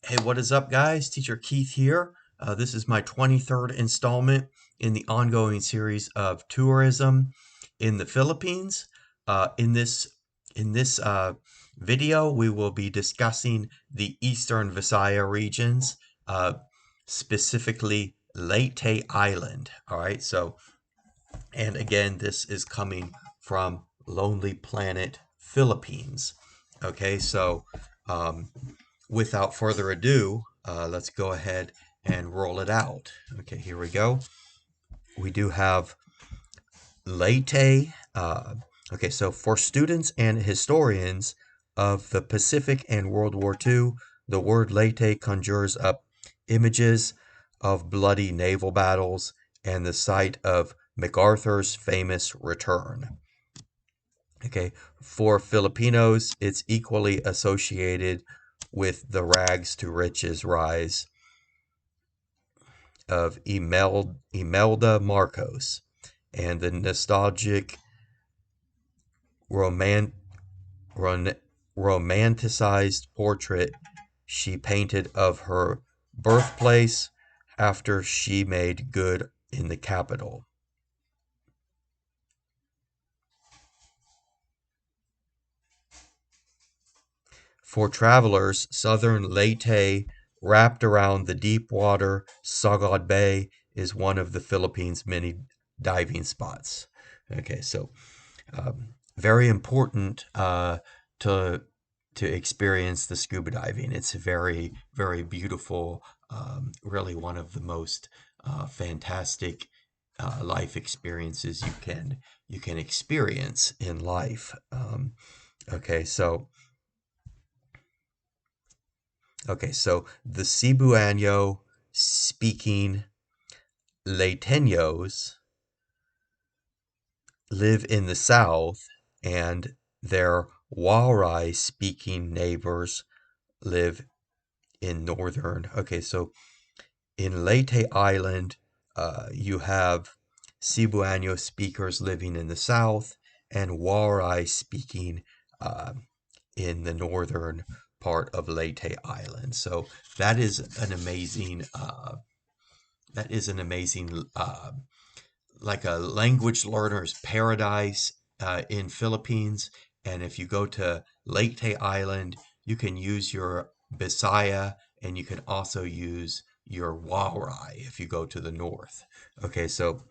Hey, what is up, guys? Teacher Keith here. This is my 23rd installment in the ongoing series of tourism in the Philippines. In this video, we will be discussing the Eastern Visaya regions, uh, specifically Leyte Island. All right, and again, this is coming from Lonely Planet Philippines. Okay, um, without further ado, let's go ahead and roll it out. Okay, here we go. We do have Leyte. Okay, so for students and historians of the Pacific and World War II, the word Leyte conjures up images of bloody naval battles and the site of MacArthur's famous return. Okay, for Filipinos, it's equally associated with the rags to riches rise of Imelda Marcos and the nostalgic roman, romanticized portrait she painted of her birthplace after she made good in the capital. For travelers, southern Leyte, wrapped around the deep water Sagad Bay, is one of the Philippines' many diving spots. Okay, so very important to experience the scuba diving. It's very, very beautiful. Really, one of the most fantastic life experiences you can experience in life. Okay, so the Cebuano speaking Leyteños live in the south, and their Waray speaking neighbors live in northern. Okay, so in Leyte Island, you have Cebuano speakers living in the south and Waray speaking uh, in the northern part of Leyte Island. So that is an amazing like a language learner's paradise in Philippines. And if you go to Leyte Island, you can use your Visaya and you can also use your Waray if you go to the north. Okay, so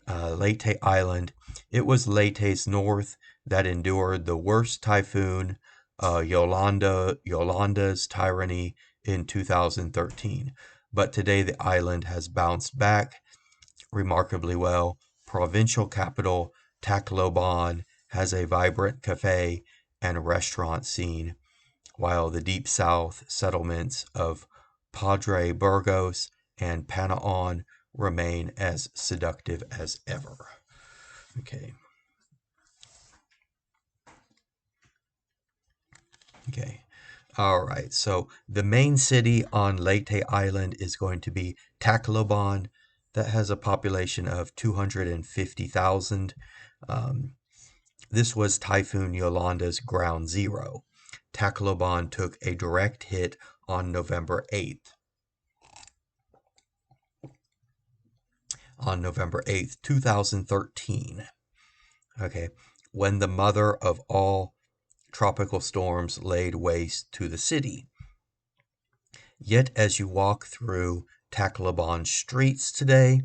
Leyte Island, it was Leyte's north that endured the worst typhoon, Yolanda's tyranny in 2013. But today the island has bounced back remarkably well. Provincial capital Tacloban has a vibrant cafe and restaurant scene, while the deep south settlements of Padre Burgos and Panaon remain as seductive as ever. Okay. Okay. All right. So the main city on Leyte Island is going to be Tacloban. That has a population of 250,000. This was Typhoon Yolanda's ground zero. Tacloban took a direct hit on November 8th. On November 8th, 2013. Okay, when the mother of all tropical storms laid waste to the city. Yet as you walk through Tacloban streets today,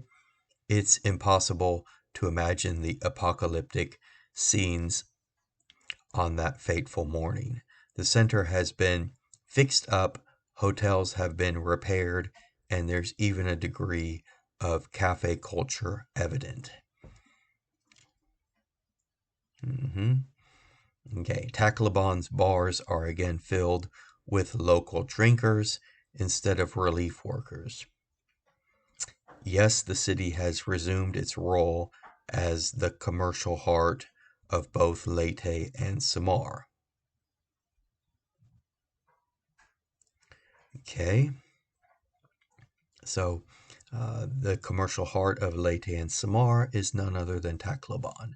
it's impossible to imagine the apocalyptic scenes on that fateful morning. The center has been fixed up, hotels have been repaired, and there's even a degree of cafe culture evident. Okay, Tacloban's bars are again filled with local drinkers instead of relief workers. Yes, the city has resumed its role as the commercial heart of both Leyte and Samar. Okay, so the commercial heart of Leyte and Samar is none other than Tacloban.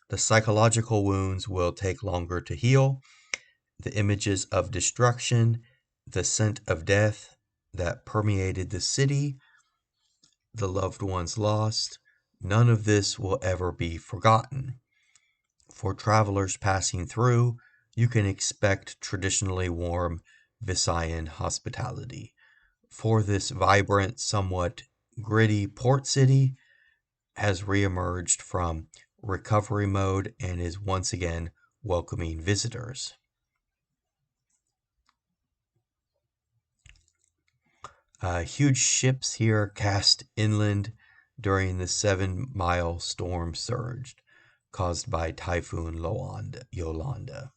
The psychological wounds will take longer to heal. The images of destruction the scent of death that permeated the city, the loved ones lost, none of this will ever be forgotten. For travelers passing through, you can expect traditionally warm Visayan hospitality. For this vibrant, somewhat gritty port city has reemerged from recovery mode and is once again welcoming visitors. Huge ships here cast inland during the 7-mile storm surge caused by Typhoon Yolanda.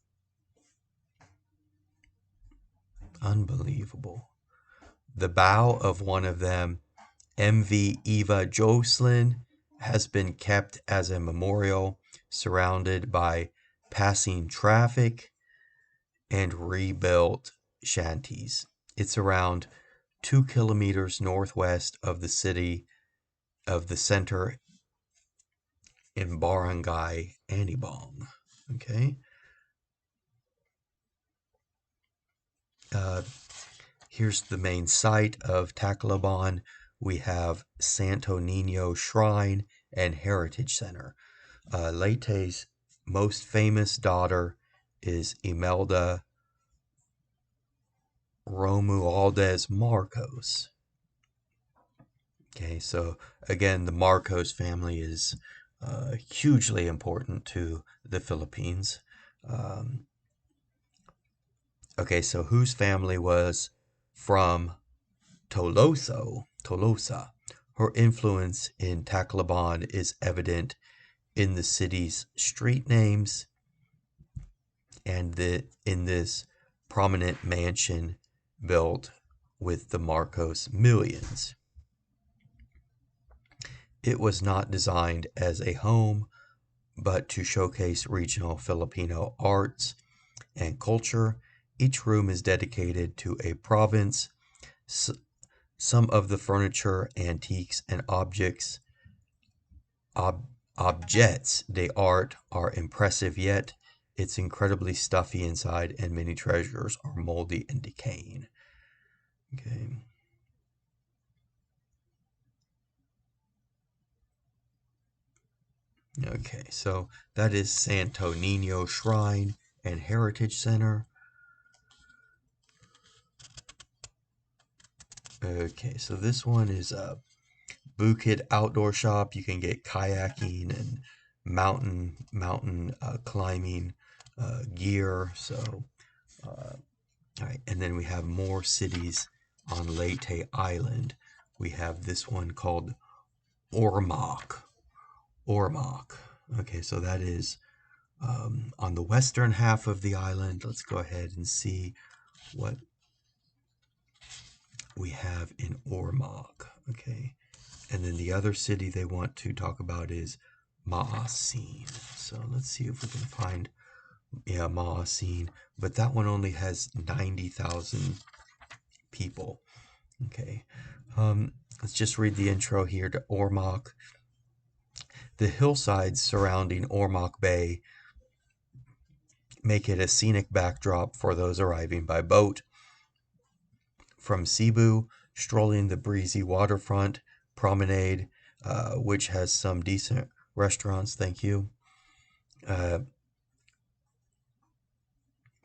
Unbelievable. The bow of one of them, MV Eva Jocelyn, has been kept as a memorial surrounded by passing traffic and rebuilt shanties. It's around 2 kilometers northwest of the city of the center in Barangay Anibong. Okay. Here's the main site of Tacloban. We have Santo Nino Shrine and Heritage Center. Leyte's most famous daughter is Imelda Romualdez Marcos. Okay, so again, the Marcos family is hugely important to the Philippines. Okay, so whose family was from Tolosa? Her influence in Tacloban is evident in the city's street names and in this prominent mansion built with the Marcos millions. It was not designed as a home, but to showcase regional Filipino arts and culture. Each room is dedicated to a province. Some of the furniture, antiques, and objects d'art are impressive, yet it's incredibly stuffy inside, and many treasures are moldy and decaying. Okay. Okay, so that is Santo Nino Shrine and Heritage Center. Okay, so this one is a Bukid outdoor shop. You can get kayaking and mountain climbing gear. So, all right, and then we have more cities on Leyte Island. We have this one called Ormoc. Okay, so that is on the western half of the island. Let's go ahead and see what we have in Ormoc. Okay, and then the other city they want to talk about is Maasin. So let's see if we can find Maasin, but that one only has 90,000 people. Okay, let's just read the intro here to Ormoc. The hillsides surrounding Ormoc Bay make it a scenic backdrop for those arriving by boat. From Cebu, strolling the breezy waterfront promenade, which has some decent restaurants, thank you,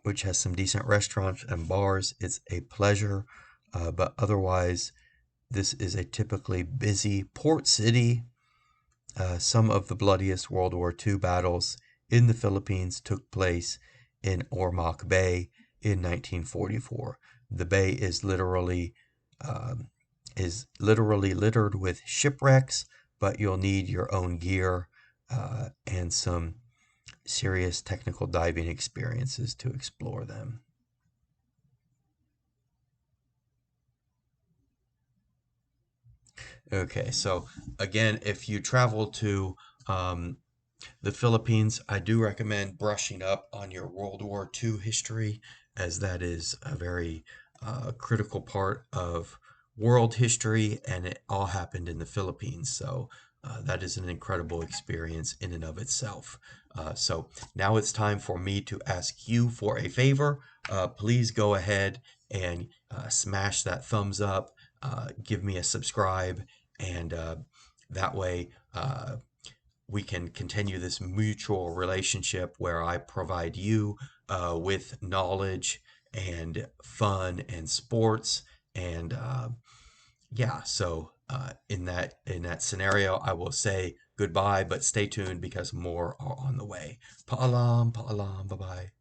which has some decent restaurants and bars. It's a pleasure, but otherwise, this is a typically busy port city. Some of the bloodiest World War II battles in the Philippines took place in Ormoc Bay in 1944. The bay is literally littered with shipwrecks, but you'll need your own gear and some serious technical diving experiences to explore them. Okay, so again, if you travel to the Philippines, I do recommend brushing up on your World War II history, as that is a very critical part of world history, and it all happened in the Philippines. So that is an incredible experience in and of itself. So now it's time for me to ask you for a favor. Please go ahead and smash that thumbs up, give me a subscribe, and that way we can continue this mutual relationship where I provide you with knowledge and fun and sports and yeah. So in that scenario, I will say goodbye, but stay tuned because more are on the way. Paalam, paalam, bye bye.